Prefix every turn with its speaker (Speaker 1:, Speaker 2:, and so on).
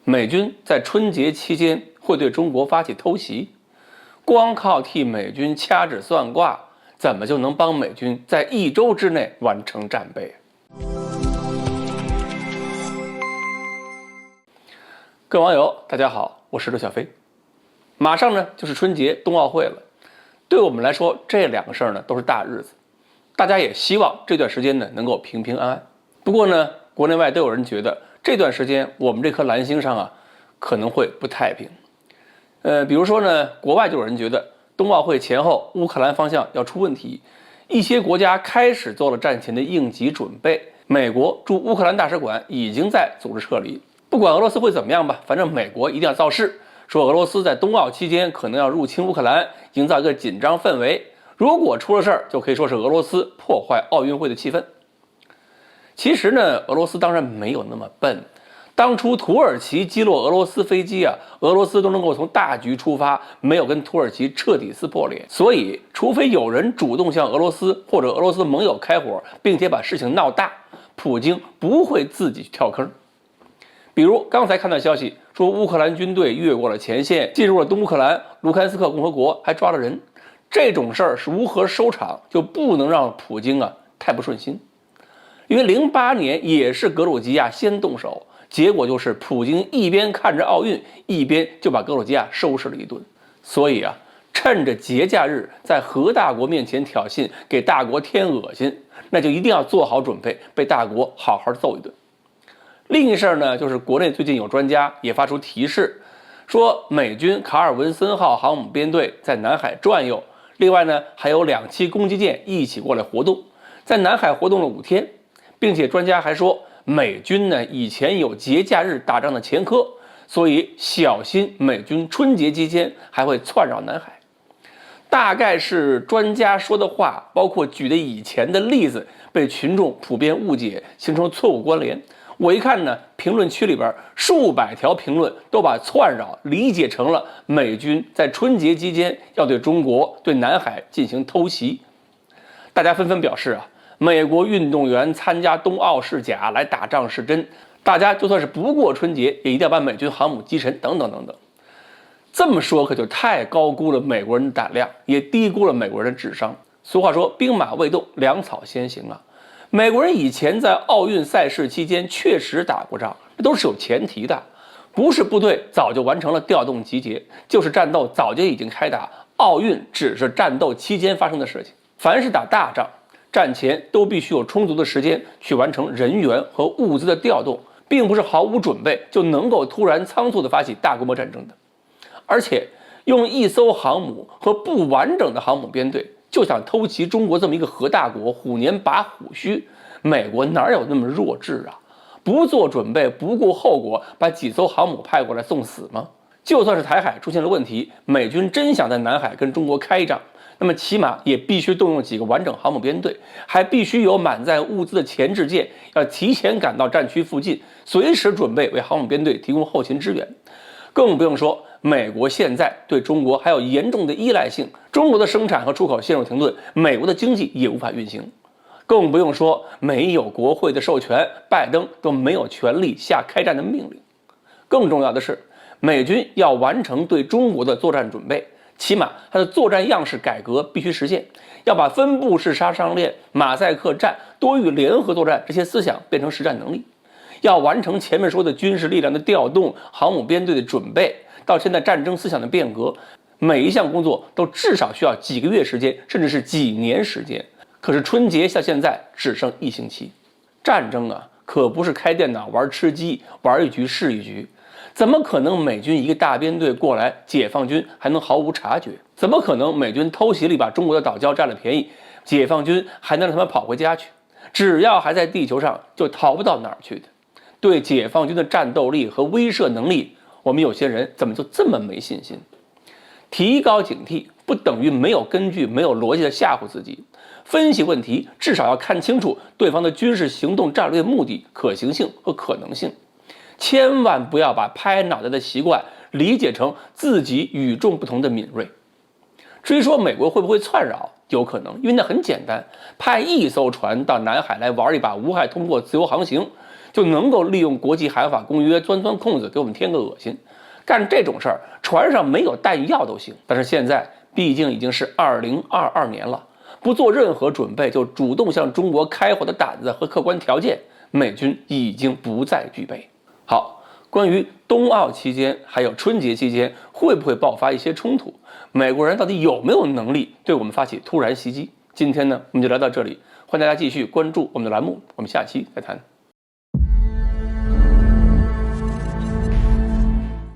Speaker 1: 美军在春节期间会对中国发起偷袭，光靠替美军掐指算卦，怎么就能帮美军在1周之内完成战备？各位网友，大家好，我是刘小飞。马上呢就是春节冬奥会了，对我们来说，这2个事儿呢都是大日子，大家也希望这段时间呢能够平平安安。不过呢，国内外都有人觉得这段时间我们这颗蓝星上可能会不太平。比如说呢，国外就有人觉得冬奥会前后乌克兰方向要出问题，一些国家开始做了战前的应急准备。美国驻乌克兰大使馆已经在组织撤离。不管俄罗斯会怎么样吧，反正美国一定要造势，说俄罗斯在冬奥期间可能要入侵乌克兰，营造一个紧张氛围。如果出了事儿，就可以说是俄罗斯破坏奥运会的气氛。其实呢，俄罗斯当然没有那么笨。当初土耳其击落俄罗斯飞机俄罗斯都能够从大局出发，没有跟土耳其彻底撕破脸。所以，除非有人主动向俄罗斯或者俄罗斯盟友开火，并且把事情闹大，普京不会自己去跳坑。比如刚才看到消息说，乌克兰军队越过了前线，进入了东乌克兰卢甘斯克共和国，还抓了人。这种事儿是如何收场，就不能让普京太不顺心。因为08年也是格鲁吉亚先动手，结果就是普京一边看着奥运，一边就把格鲁吉亚收拾了一顿。所以趁着节假日在核大国面前挑衅，给大国添恶心，那就一定要做好准备，被大国好好揍一顿。另一事儿呢，就是国内最近有专家也发出提示，说美军卡尔文森号航母编队在南海转悠，另外呢还有2栖攻击舰一起过来活动，在南海活动了5天，并且专家还说，美军呢以前有节假日打仗的前科，所以小心美军春节期间还会窜扰南海。大概是专家说的话，包括举的以前的例子，被群众普遍误解，形成错误关联。我一看呢，评论区里边数百条评论都把窜扰理解成了美军在春节期间要对中国、对南海进行偷袭。大家纷纷表示美国运动员参加冬奥是假，来打仗是真。大家就算是不过春节，也一定要把美军航母击沉，等等等等。这么说可就太高估了美国人的胆量，也低估了美国人的智商。俗话说，兵马未动，粮草先行美国人以前在奥运赛事期间确实打过仗，这都是有前提的，不是部队早就完成了调动集结，就是战斗早就已经开打，奥运只是战斗期间发生的事情。凡是打大仗，战前都必须有充足的时间去完成人员和物资的调动，并不是毫无准备就能够突然仓促地发起大规模战争的。而且用1艘航母和不完整的航母编队就想偷袭中国这么一个核大国，虎年拔虎须，美国哪有那么弱智不做准备，不顾后果，把几艘航母派过来送死吗？就算是台海出现了问题，美军真想在南海跟中国开一仗，那么起码也必须动用几个完整航母编队，还必须有满载物资的前置舰，要提前赶到战区附近，随时准备为航母编队提供后勤支援。更不用说美国现在对中国还有严重的依赖性，中国的生产和出口陷入停顿，美国的经济也无法运行。更不用说没有国会的授权，拜登都没有权利下开战的命令。更重要的是，美军要完成对中国的作战准备，起码它的作战样式改革必须实现，要把分布式杀伤链、马赛克战、多域联合作战这些思想变成实战能力。要完成前面说的军事力量的调动、航母编队的准备，到现在战争思想的变革，每一项工作都至少需要几个月时间，甚至是几年时间。可是春节像现在只剩1星期，战争可不是开电脑玩吃鸡，玩一局是一局。怎么可能美军一个大编队过来，解放军还能毫无察觉？怎么可能美军偷袭了一把中国的岛礁占了便宜，解放军还能让他们跑回家去？只要还在地球上，就逃不到哪儿去的。对解放军的战斗力和威慑能力，我们有些人怎么就这么没信心？提高警惕不等于没有根据、没有逻辑的吓唬自己。分析问题至少要看清楚对方的军事行动战略目的、可行性和可能性。千万不要把拍脑袋的习惯理解成自己与众不同的敏锐。至于说美国会不会窜扰，有可能，因为那很简单，派1艘船到南海来玩一把无害通过自由航行，就能够利用国际海法公约钻空子给我们添个恶心。干这种事儿，船上没有弹药都行。但是现在毕竟已经是2022年了，不做任何准备就主动向中国开火的胆子和客观条件，美军已经不再具备。好，关于冬奥期间还有春节期间会不会爆发一些冲突，美国人到底有没有能力对我们发起突然袭击？今天呢，我们就聊到这里，欢迎大家继续关注我们的栏目，我们下期再谈。